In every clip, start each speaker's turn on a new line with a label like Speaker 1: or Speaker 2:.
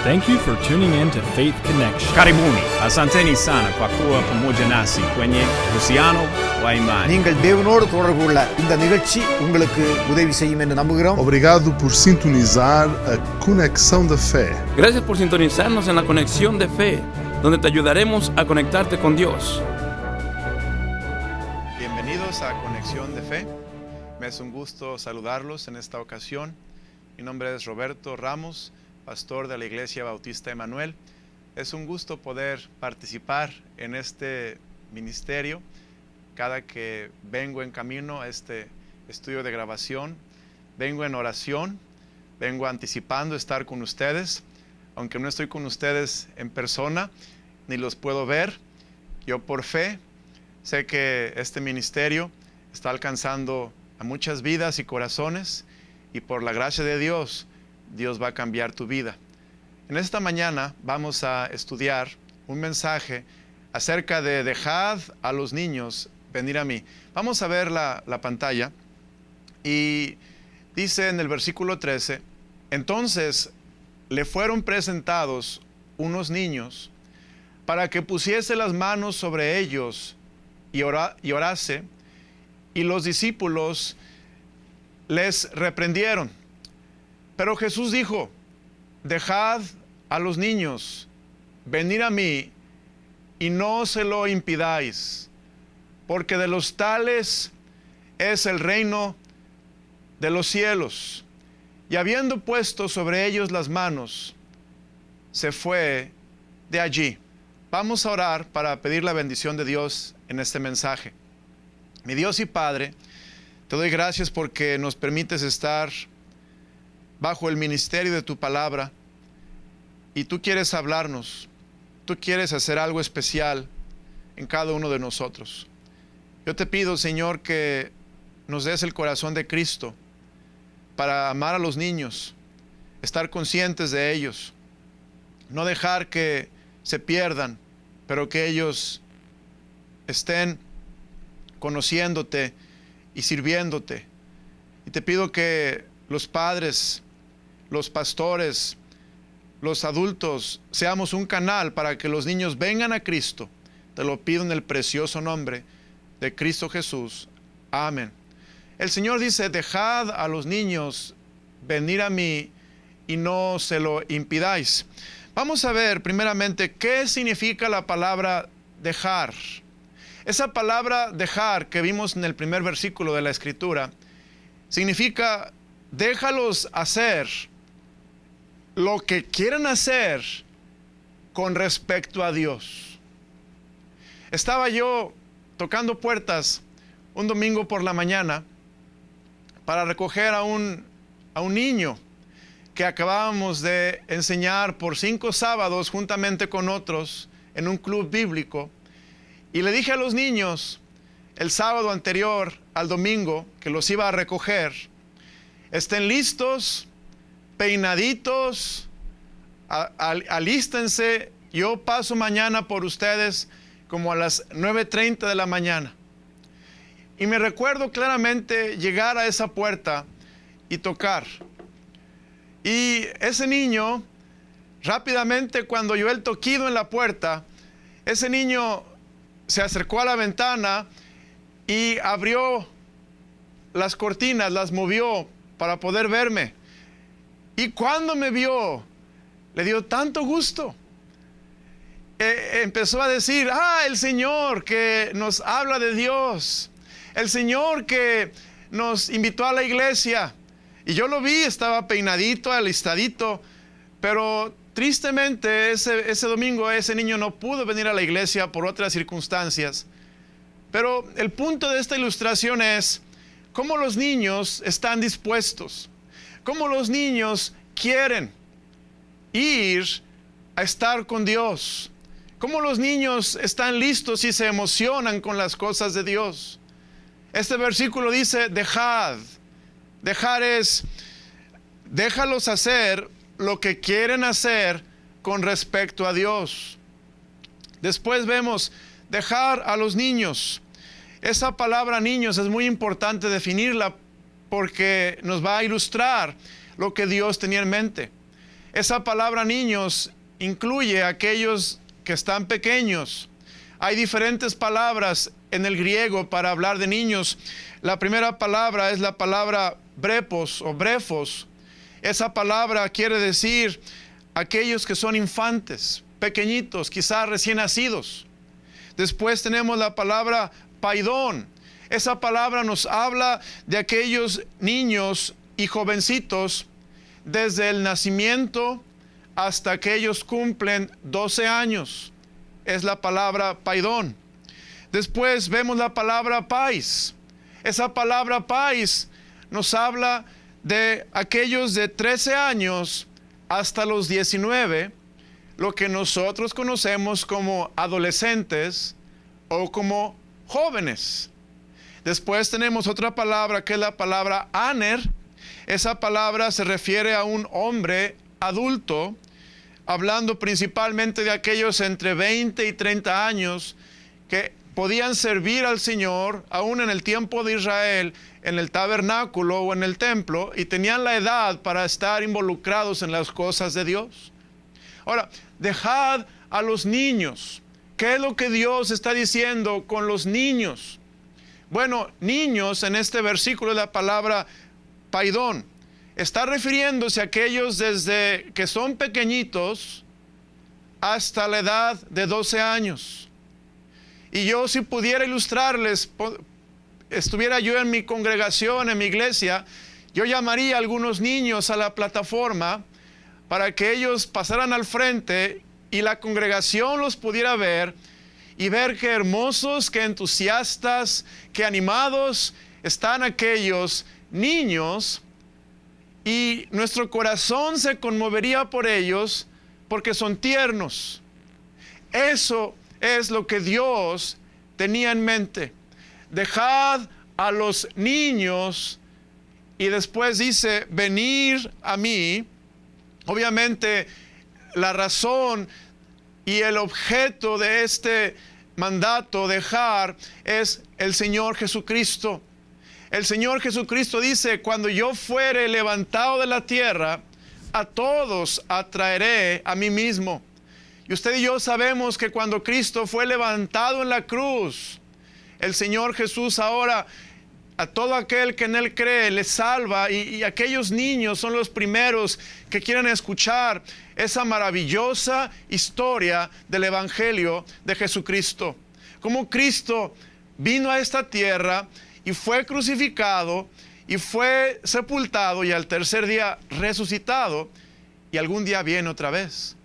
Speaker 1: Thank you for tuning in to Faith Connection.
Speaker 2: Karibuni, asanteni sana kwa kuwa pamoja nasi kwenye uhusiano wa imani.
Speaker 3: நீங்கள் தேவனோடு தொடர்பு கொள்ள இந்த நிகழ்ச்சி உங்களுக்கு உதவி செய்யும் என்று நம்புகிறோம்.
Speaker 4: Obrigado por sintonizar a Conexão da Fé.
Speaker 5: Gracias por sintonizarnos en la Conexión de Fe, donde te ayudaremos a conectarte con Dios.
Speaker 6: Bienvenidos a Conexión de Fe. Me es un gusto saludarlos en esta ocasión. Mi nombre es Roberto Ramos, pastor de la Iglesia Bautista Emanuel. Es un gusto poder participar en este ministerio. Cada que vengo en camino a este estudio de grabación, vengo en oración, vengo anticipando estar con ustedes. Aunque no estoy con ustedes en persona, ni los puedo ver, yo por fe sé que este ministerio está alcanzando a muchas vidas y corazones, y por la gracia de Dios, Dios va a cambiar tu vida. En esta mañana vamos a estudiar un mensaje acerca de dejad a los niños venir a mí. Vamos a ver la pantalla, y dice en el versículo 13, entonces le fueron presentados unos niños para que pusiese las manos sobre ellos y orase, y los discípulos les reprendieron. Pero Jesús dijo, dejad a los niños venir a mí y no se lo impidáis, porque de los tales es el reino de los cielos. Y habiendo puesto sobre ellos las manos, se fue de allí. Vamos a orar para pedir la bendición de Dios en este mensaje. Mi Dios y Padre, te doy gracias porque nos permites estar bajo el ministerio de tu palabra, y tú quieres hablarnos, tú quieres hacer algo especial en cada uno de nosotros. Yo te pido, Señor, que nos des el corazón de Cristo para amar a los niños, estar conscientes de ellos, no dejar que se pierdan, pero que ellos estén conociéndote y sirviéndote. Y te pido que los padres, los pastores, los adultos, seamos un canal para que los niños vengan a Cristo. Te lo pido en el precioso nombre de Cristo Jesús. Amén. El Señor dice, dejad a los niños venir a mí y no se lo impidáis. Vamos a ver primeramente qué significa la palabra dejar. Esa palabra dejar que vimos en el primer versículo de la Escritura significa déjalos hacer lo que quieran hacer con respecto a Dios. Estaba yo tocando puertas un domingo por la mañana para recoger a un niño que acabábamos de enseñar por 5 sábados juntamente con otros en un club bíblico. Y le dije a los niños el sábado anterior al domingo que los iba a recoger, estén listos, peinaditos, alístense, yo paso mañana por ustedes como a las 9:30 de la mañana. Y me recuerdo claramente llegar a esa puerta y tocar. Y ese niño, rápidamente cuando oyó el toquido en la puerta, ese niño se acercó a la ventana y abrió las cortinas, las movió para poder verme. Y cuando me vio, le dio tanto gusto. Empezó a decir, el Señor que nos habla de Dios, el Señor que nos invitó a la iglesia. Y yo lo vi, estaba peinadito, alistadito, pero tristemente ese domingo ese niño no pudo venir a la iglesia por otras circunstancias. Pero el punto de esta ilustración es cómo los niños están dispuestos, cómo los niños quieren ir a estar con Dios, cómo los niños están listos y se emocionan con las cosas de Dios. Este versículo dice, dejad. Dejar es, déjalos hacer lo que quieren hacer con respecto a Dios. Después vemos dejar a los niños. Esa palabra niños es muy importante definirla porque nos va a ilustrar lo que Dios tenía en mente. Esa palabra niños incluye a aquellos que están pequeños. Hay diferentes palabras en el griego para hablar de niños. La primera palabra es la palabra brepos o brefos. Esa palabra quiere decir aquellos que son infantes, pequeñitos, quizás recién nacidos. Después tenemos la palabra paidón. Esa palabra nos habla de aquellos niños y jovencitos desde el nacimiento hasta que ellos cumplen 12 años. Es la palabra paidón. Después vemos la palabra pais. Esa palabra pais nos habla de aquellos de 13 años hasta los 19, lo que nosotros conocemos como adolescentes o como jóvenes. Después tenemos otra palabra que es la palabra aner. Esa palabra se refiere a un hombre adulto, hablando principalmente de aquellos entre 20 y 30 años que podían servir al Señor aún en el tiempo de Israel, en el tabernáculo o en el templo, y tenían la edad para estar involucrados en las cosas de Dios. Ahora, dejad a los niños. ¿Qué es lo que Dios está diciendo con los niños? Bueno, niños en este versículo es la palabra paidón. Está refiriéndose a aquellos desde que son pequeñitos hasta la edad de 12 años. Y yo, si pudiera ilustrarles, estuviera yo en mi congregación, en mi iglesia, yo llamaría a algunos niños a la plataforma para que ellos pasaran al frente y la congregación los pudiera ver y ver qué hermosos, qué entusiastas, qué animados están aquellos niños, y nuestro corazón se conmovería por ellos porque son tiernos. Eso es lo que Dios tenía en mente. Dejad a los niños, y después dice, venir a mí. Obviamente la razón y el objeto de este mandato, dejar, es el Señor Jesucristo. El Señor Jesucristo dice, cuando yo fuere levantado de la tierra, a todos atraeré a mí mismo. Y usted y yo sabemos que cuando Cristo fue levantado en la cruz, el Señor Jesús ahora a todo aquel que en Él cree le salva, y aquellos niños son los primeros que quieren escuchar esa maravillosa historia del Evangelio de Jesucristo. Cómo Cristo vino a esta tierra y fue crucificado y fue sepultado y al tercer día resucitado, y algún día viene otra vez.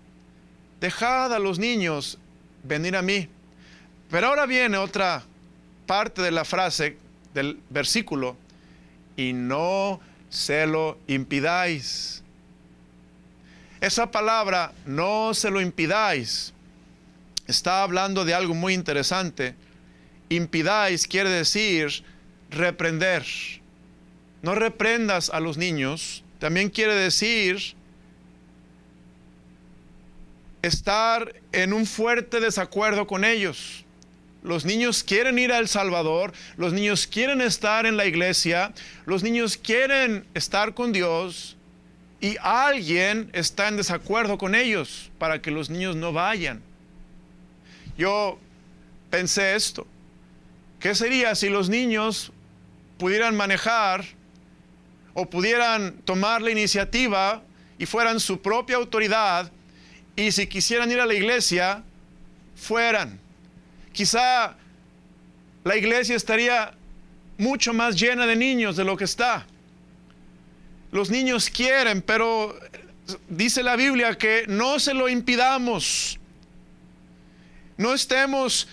Speaker 6: Dejad a los niños venir a mí. Pero ahora viene otra parte de la frase del versículo: y no se lo impidáis. Esa palabra, no se lo impidáis, está hablando de algo muy interesante. Impidáis quiere decir reprender. No reprendas a los niños. También quiere decir estar en un fuerte desacuerdo con ellos. Los niños quieren ir a El Salvador, los niños quieren estar en la iglesia, los niños quieren estar con Dios, y alguien está en desacuerdo con ellos para que los niños no vayan. Yo pensé esto: ¿qué sería si los niños pudieran manejar o pudieran tomar la iniciativa y fueran su propia autoridad, y si quisieran ir a la iglesia, fueran? Quizá la iglesia estaría mucho más llena de niños de lo que está. Los niños quieren, pero dice la Biblia que no se lo impidamos. No estemos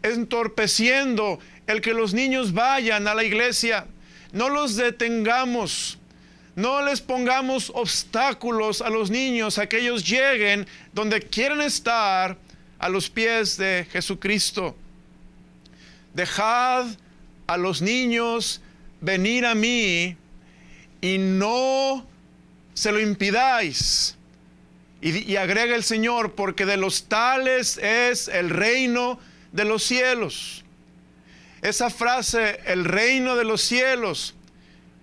Speaker 6: entorpeciendo el que los niños vayan a la iglesia. No los detengamos. No les pongamos obstáculos a los niños, a que ellos lleguen donde quieren estar, a los pies de Jesucristo. Dejad a los niños venir a mí, y no se lo impidáis. Y agrega el Señor, porque de los tales es el reino de los cielos. Esa frase, el reino de los cielos,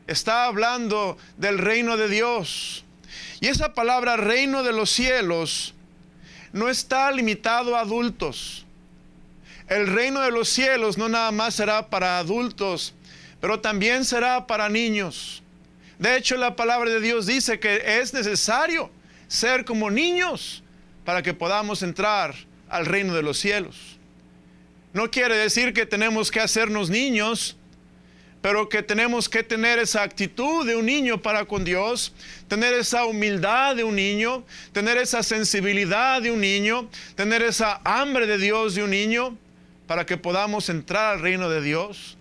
Speaker 6: está hablando del reino de Dios. Y esa palabra reino de los cielos no está limitado a adultos. El reino de los cielos no nada más será para adultos, pero también será para niños. De hecho, la palabra de Dios dice que es necesario ser como niños para que podamos entrar al reino de los cielos. No quiere decir que tenemos que hacernos niños, pero que tenemos que tener esa actitud de un niño para con Dios, tener esa humildad de un niño, tener esa sensibilidad de un niño, tener esa hambre de Dios de un niño, para que podamos entrar al reino de Dios.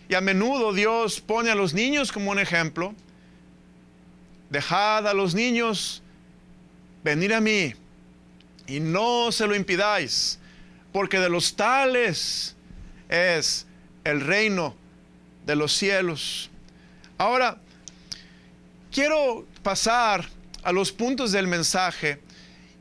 Speaker 6: Y a menudo Dios pone a los niños como un ejemplo. Dejad a los niños venir a mí y no se lo impidáis, porque de los tales es el reino de los cielos. Ahora, quiero pasar a los puntos del mensaje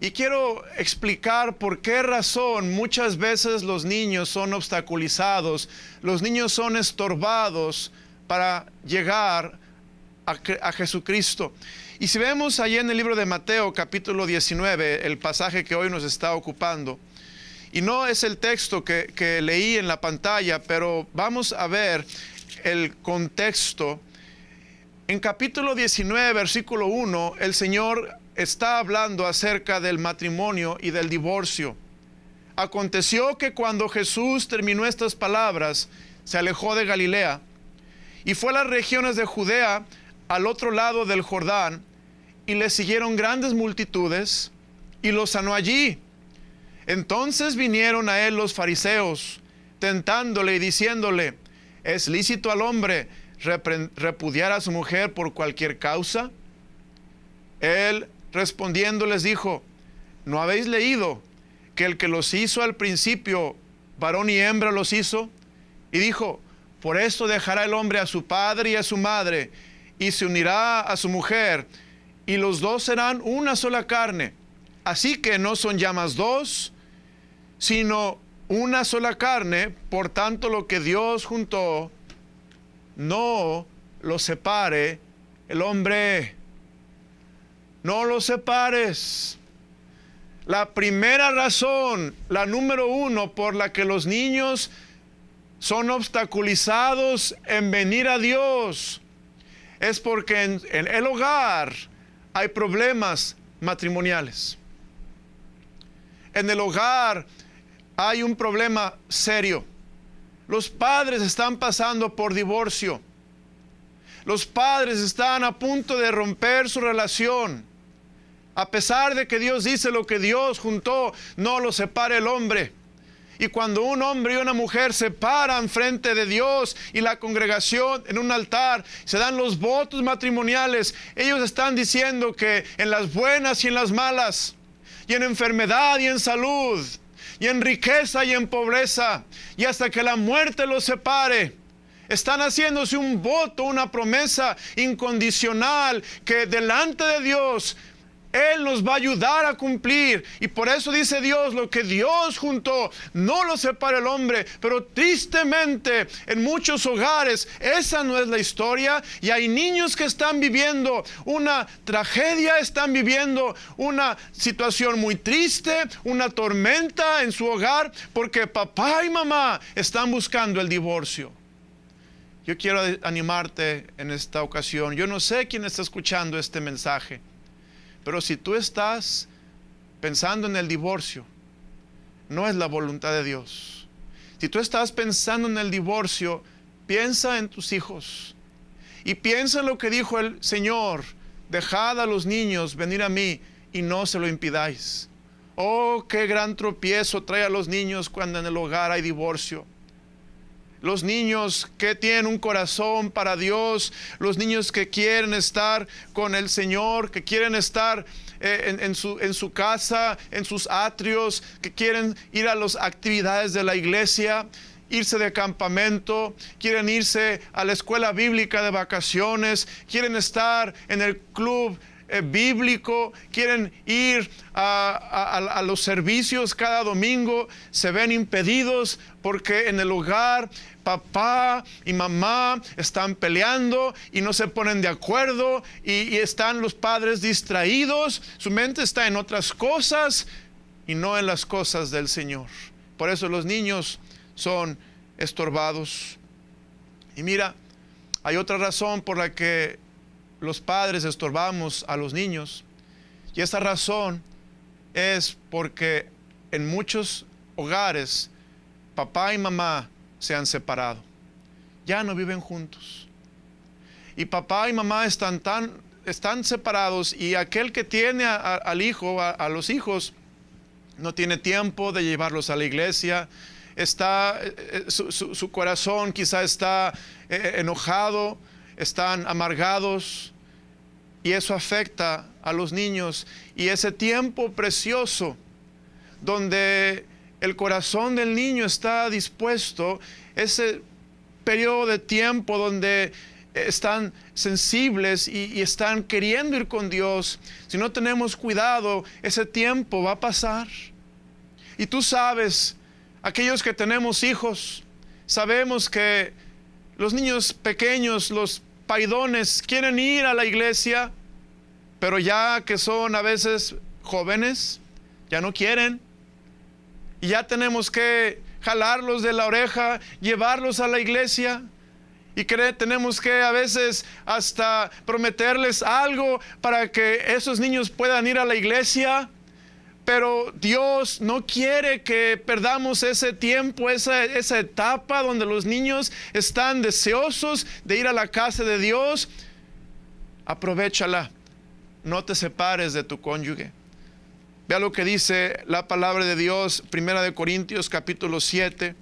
Speaker 6: y quiero explicar por qué razón muchas veces los niños son obstaculizados, los niños son estorbados para llegar a Jesucristo. Y si vemos allí en el libro de Mateo, capítulo 19, el pasaje que hoy nos está ocupando, y no es el texto que leí en la pantalla, pero vamos a ver el contexto. En capítulo 19, versículo 1, el Señor está hablando acerca del matrimonio y del divorcio. Aconteció que cuando Jesús terminó estas palabras, se alejó de Galilea y fue a las regiones de Judea, al otro lado del Jordán, y le siguieron grandes multitudes, y los sanó allí. Entonces vinieron a él los fariseos, tentándole y diciéndole: ¿es lícito al hombre repudiar a su mujer por cualquier causa? Él respondiendo les dijo: ¿no habéis leído que el que los hizo al principio, varón y hembra los hizo? Y dijo: por esto dejará el hombre a su padre y a su madre, y se unirá a su mujer, y los dos serán una sola carne. Así que no son ya más dos, sino una sola carne. Por tanto, lo que Dios juntó, no lo separe el hombre. No lo separes. La primera razón, la número uno, por la que los niños son obstaculizados en venir a Dios, es porque en el hogar hay problemas matrimoniales. En el hogar hay un problema serio. Los padres están pasando por divorcio. Los padres están a punto de romper su relación. A pesar de que Dios dice: lo que Dios juntó, no lo separe el hombre. Y cuando un hombre y una mujer se paran frente de Dios y la congregación en un altar, se dan los votos matrimoniales, ellos están diciendo que en las buenas y en las malas, y en enfermedad y en salud, y en riqueza y en pobreza, y hasta que la muerte los separe, están haciéndose un voto, una promesa incondicional que delante de Dios Él nos va a ayudar a cumplir. Y por eso dice Dios: lo que Dios juntó, no lo separa el hombre. Pero tristemente, en muchos hogares, esa no es la historia. Y hay niños que están viviendo una tragedia, están viviendo una situación muy triste, una tormenta en su hogar, porque papá y mamá están buscando el divorcio. Yo quiero animarte en esta ocasión. Yo no sé quién está escuchando este mensaje, pero si tú estás pensando en el divorcio, no es la voluntad de Dios. Si tú estás pensando en el divorcio, piensa en tus hijos. Y piensa en lo que dijo el Señor: dejad a los niños venir a mí y no se lo impidáis. Oh, qué gran tropiezo trae a los niños cuando en el hogar hay divorcio. Los niños que tienen un corazón para Dios, los niños que quieren estar con el Señor, que quieren estar en su casa, en sus atrios, que quieren ir a las actividades de la iglesia, irse de campamento, quieren irse a la escuela bíblica de vacaciones, quieren estar en el club bíblico, quieren ir a los servicios cada domingo, se ven impedidos porque en el hogar papá y mamá están peleando y no se ponen de acuerdo y están los padres distraídos, su mente está en otras cosas y no en las cosas del Señor. Por eso los niños son estorbados. Y mira, hay otra razón por la que los padres estorbamos a los niños, y esa razón es porque en muchos hogares papá y mamá se han separado, ya no viven juntos, y papá y mamá están separados, y aquel que tiene al hijo, a los hijos, no tiene tiempo de llevarlos a la iglesia. Su corazón quizá está enojado, están amargados, y eso afecta a los niños. Y ese tiempo precioso donde el corazón del niño está dispuesto, ese periodo de tiempo donde están sensibles y están queriendo ir con Dios, si no tenemos cuidado, ese tiempo va a pasar. Y tú sabes, aquellos que tenemos hijos, sabemos que los niños pequeños, los paidones, quieren ir a la iglesia, pero ya que son a veces jóvenes, ya no quieren. Y ya tenemos que jalarlos de la oreja, llevarlos a la iglesia. Y tenemos que a veces hasta prometerles algo para que esos niños puedan ir a la iglesia. Pero Dios no quiere que perdamos ese tiempo, esa etapa donde los niños están deseosos de ir a la casa de Dios. Aprovéchala, no te separes de tu cónyuge. Vea lo que dice la palabra de Dios, 1 Corintios capítulo 7.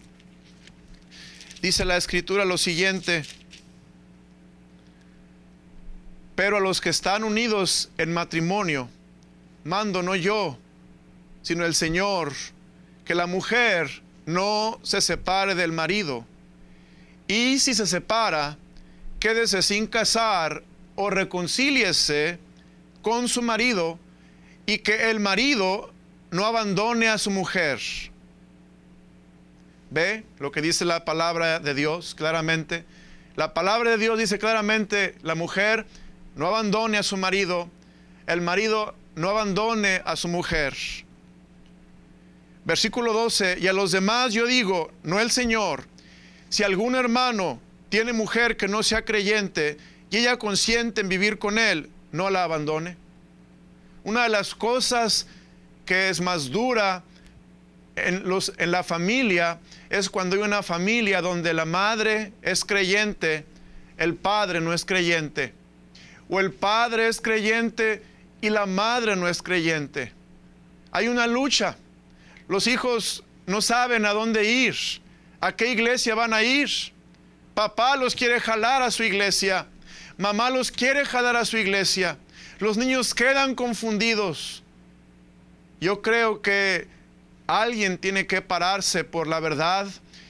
Speaker 6: Dice la Escritura lo siguiente: pero a los que están unidos en matrimonio, mando no yo, sino el Señor, que la mujer no se separe del marido, y si se separa, quédese sin casar o reconcíliese con su marido, y que el marido no abandone a su mujer. ¿Ve lo que dice la palabra de Dios claramente? La palabra de Dios dice claramente: la mujer no abandone a su marido, el marido no abandone a su mujer. Versículo 12: y a los demás yo digo, no el Señor, si algún hermano tiene mujer que no sea creyente y ella consiente en vivir con él, no la abandone. Una de las cosas que es más dura en la familia es cuando hay una familia donde la madre es creyente, el padre no es creyente, o el padre es creyente y la madre no es creyente. Hay una lucha. Los hijos no saben a dónde ir, a qué iglesia van a ir. Papá los quiere jalar a su iglesia, mamá los quiere jalar a su iglesia. Los niños quedan confundidos. Yo creo que alguien tiene que pararse por la verdad,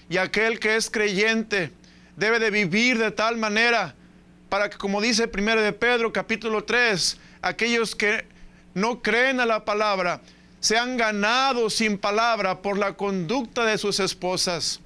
Speaker 6: y aquel que es creyente debe de vivir de tal manera para que, como dice 1 de Pedro capítulo 3, aquellos que no creen a la palabra sean ganados sin palabra por la conducta de sus esposas.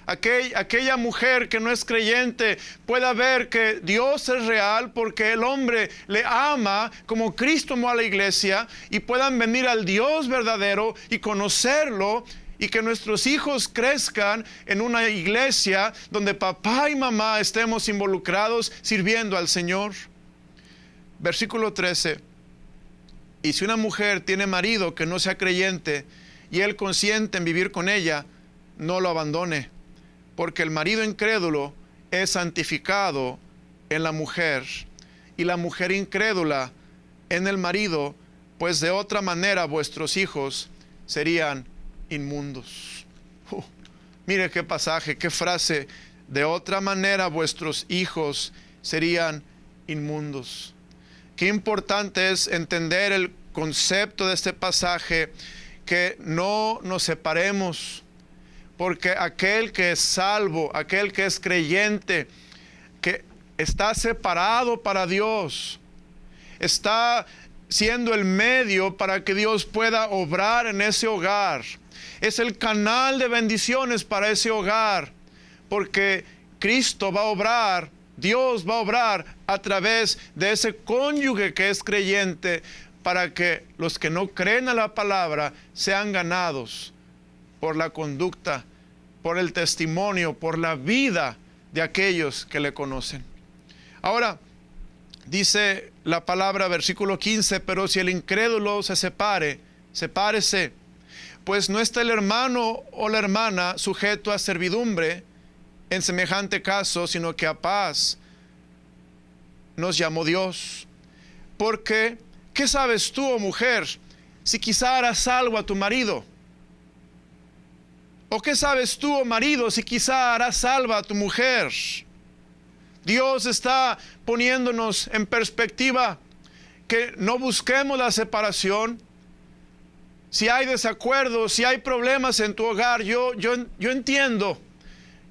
Speaker 6: Aquella mujer que no es creyente pueda ver que Dios es real porque el hombre le ama como Cristo amó a la iglesia, y puedan venir al Dios verdadero y conocerlo, y que nuestros hijos crezcan en una iglesia donde papá y mamá estemos involucrados sirviendo al Señor. Versículo 13: y si una mujer tiene marido que no sea creyente y él consiente en vivir con ella, no lo abandone, porque el marido incrédulo es santificado en la mujer, y la mujer incrédula en el marido, pues de otra manera vuestros hijos serían inmundos. Mire qué pasaje, qué frase: de otra manera vuestros hijos serían inmundos. Qué importante es entender el concepto de este pasaje, que no nos separemos, porque aquel que es salvo, aquel que es creyente, que está separado para Dios, está siendo el medio para que Dios pueda obrar en ese hogar. Es el canal de bendiciones para ese hogar, porque Cristo va a obrar, Dios va a obrar a través de ese cónyuge que es creyente, para que los que no creen a la palabra sean ganados por la conducta, por el testimonio, por la vida de aquellos que le conocen. Ahora, dice la palabra, versículo 15, pero si el incrédulo se separe, sepárese, pues no está el hermano o la hermana sujeto a servidumbre en semejante caso, sino que a paz nos llamó Dios. Porque, ¿qué sabes tú, oh mujer, si quizá harás salvo a tu marido? ¿O qué sabes tú, oh marido, si quizá harás salva a tu mujer? Dios está poniéndonos en perspectiva que no busquemos la separación. Si hay desacuerdos, si hay problemas en tu hogar, yo entiendo.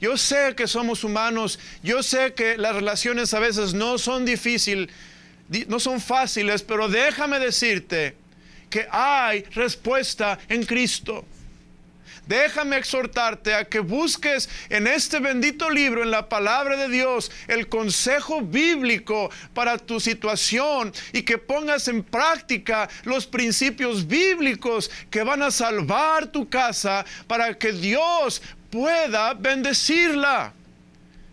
Speaker 6: Yo sé que somos humanos, yo sé que las relaciones a veces no son no son fáciles, pero déjame decirte que hay respuesta en Cristo. Déjame exhortarte a que busques en este bendito libro, en la palabra de Dios, el consejo bíblico para tu situación y que pongas en práctica los principios bíblicos que van a salvar tu casa para que Dios pueda bendecirla.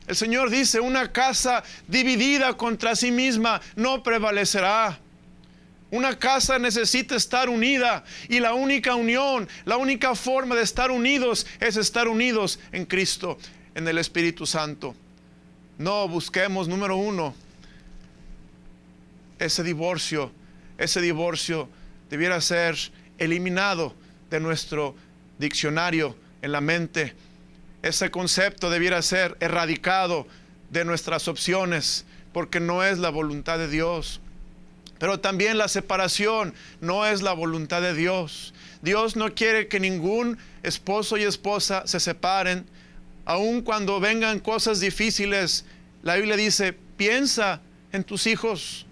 Speaker 6: El Señor dice, una casa dividida contra sí misma no prevalecerá. Una casa necesita estar unida y la única unión, la única forma de estar unidos es estar unidos en Cristo, en el Espíritu Santo. No busquemos, número uno, ese divorcio debiera ser eliminado de nuestro diccionario en la mente. Ese concepto debiera ser erradicado de nuestras opciones, porque no es la voluntad de Dios. Pero también la separación no es la voluntad de Dios. Dios no quiere que ningún esposo y esposa se separen, aun cuando vengan cosas difíciles. La Biblia dice, piensa en tus hijos.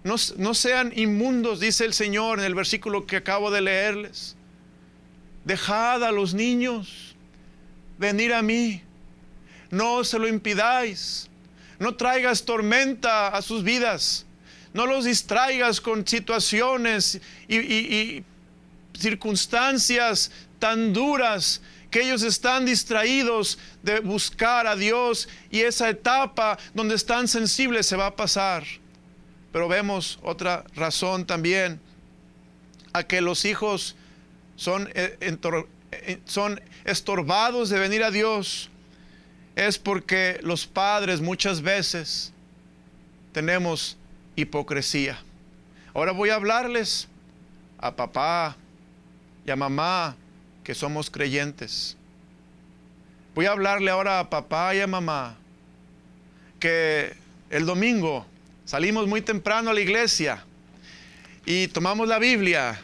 Speaker 6: No sean inmundos, dice el Señor en el versículo que acabo de leerles. Dejad a los niños venir a mí. No se lo impidáis. No traigas tormenta a sus vidas. No los distraigas con situaciones y circunstancias tan duras que ellos están distraídos de buscar a Dios, y esa etapa donde están sensibles se va a pasar. Pero vemos otra razón también, a que los hijos son estorbados de venir a Dios, es porque los padres muchas veces tenemos hipocresía. Ahora voy a hablarles a papá y a mamá que somos creyentes. Voy a hablarle ahora a papá y a mamá que el domingo salimos muy temprano a la iglesia y tomamos la Biblia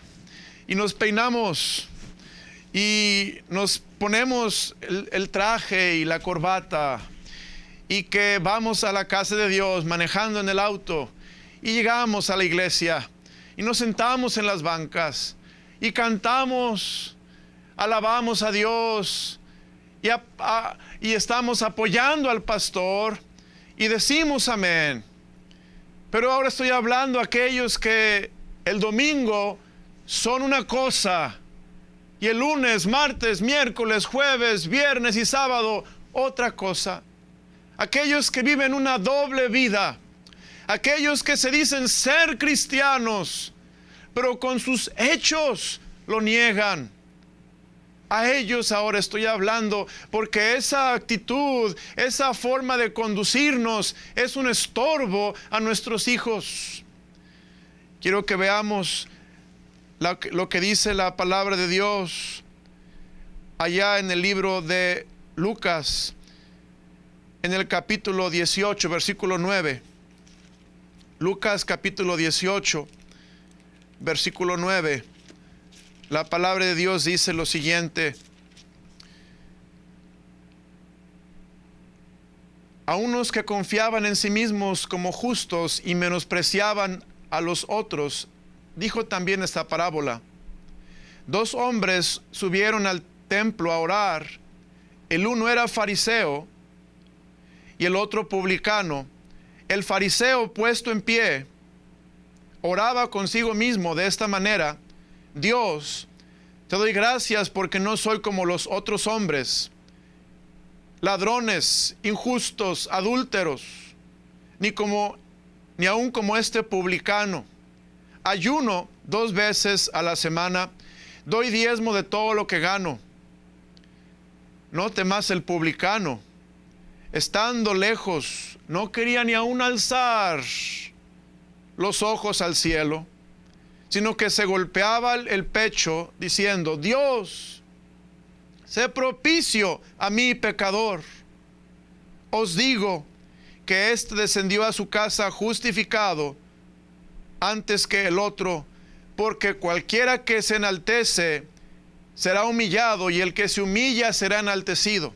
Speaker 6: y nos peinamos y nos ponemos el traje y la corbata y que vamos a la casa de Dios manejando en el auto. Y llegamos a la iglesia y nos sentamos en las bancas y cantamos, alabamos a Dios y estamos apoyando al pastor y decimos amén. Pero ahora estoy hablando a aquellos que el domingo son una cosa y el lunes, martes, miércoles, jueves, viernes y sábado otra cosa. Aquellos que viven una doble vida. Aquellos que se dicen ser cristianos, pero con sus hechos lo niegan. A ellos ahora estoy hablando, porque esa actitud, esa forma de conducirnos es un estorbo a nuestros hijos. Quiero que veamos lo que dice la palabra de Dios allá en el libro de Lucas, en el capítulo 18, versículo 9. Lucas capítulo 18, versículo 9. La palabra de Dios dice lo siguiente: a unos que confiaban en sí mismos como justos y menospreciaban a los otros, dijo también esta parábola. 2 hombres subieron al templo a orar. El uno era fariseo y el otro publicano. El fariseo, puesto en pie, oraba consigo mismo de esta manera: Dios, te doy gracias porque no soy como los otros hombres, ladrones, injustos, adúlteros, ni aun como este publicano. Ayuno 2 veces a la semana, doy diezmo de todo lo que gano. Note más el publicano, estando lejos, no quería ni aun alzar los ojos al cielo, sino que se golpeaba el pecho diciendo: Dios, sé propicio a mí pecador. Os digo que éste descendió a su casa justificado antes que el otro, porque cualquiera que se enaltece será humillado, y el que se humilla será enaltecido.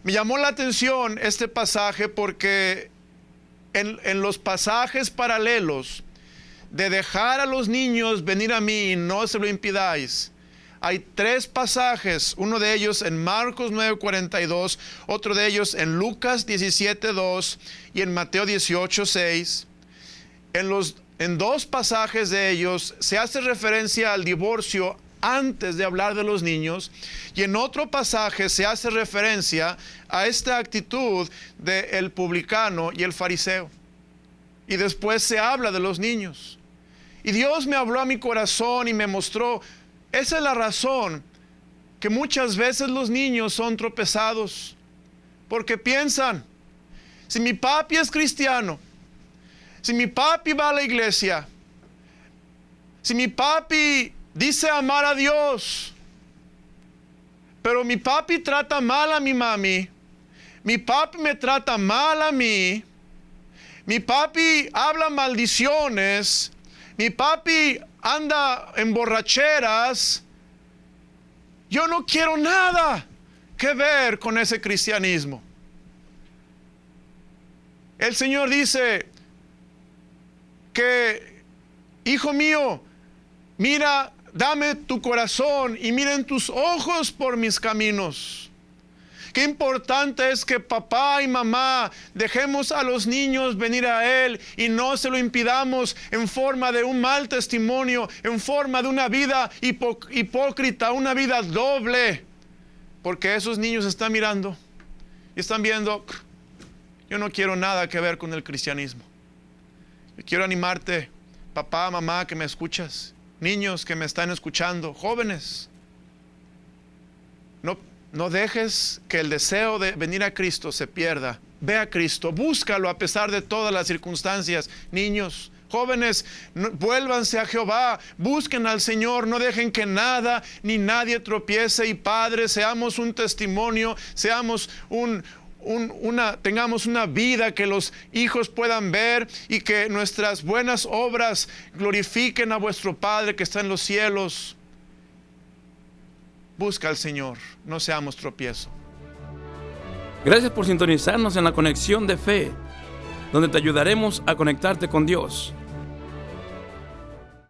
Speaker 6: Me llamó la atención este pasaje porque en los pasajes paralelos de dejar a los niños venir a mí y no se lo impidáis, hay 3 pasajes, uno de ellos en Marcos 9:42, otro de ellos en Lucas 17:2 y en Mateo 18:6. En 2 pasajes de ellos se hace referencia al divorcio antes de hablar de los niños, y en otro pasaje se hace referencia a esta actitud del publicano y el fariseo, y después se habla de los niños. Y Dios me habló a mi corazón y me mostró, esa es la razón que muchas veces los niños son tropezados, porque piensan: si mi papi es cristiano, si mi papi va a la iglesia, si mi papi dice amar a Dios, pero mi papi trata mal a mi mami, mi papi me trata mal a mí, mi papi habla maldiciones, mi papi anda en borracheras, yo no quiero nada que ver con ese cristianismo. El Señor dice que, hijo mío, mira, dame tu corazón y miren tus ojos por mis caminos. Qué importante es que papá y mamá dejemos a los niños venir a Él y no se lo impidamos en forma de un mal testimonio, en forma de una vida hipócrita, una vida doble. Porque esos niños están mirando y están viendo: yo no quiero nada que ver con el cristianismo. Yo quiero animarte, papá, mamá, que me escuchas, niños que me están escuchando, jóvenes. No dejes que el deseo de venir a Cristo se pierda. Ve a Cristo, búscalo a pesar de todas las circunstancias. Niños, jóvenes, vuélvanse a Jehová, busquen al Señor, no dejen que nada ni nadie tropiece. Y padres, seamos un testimonio, seamos tengamos una vida que los hijos puedan ver, y que nuestras buenas obras glorifiquen a vuestro Padre que está en los cielos. Busca al Señor, no seamos tropiezo.
Speaker 5: Gracias por sintonizarnos en la Conexión de Fe, donde te ayudaremos a conectarte con Dios.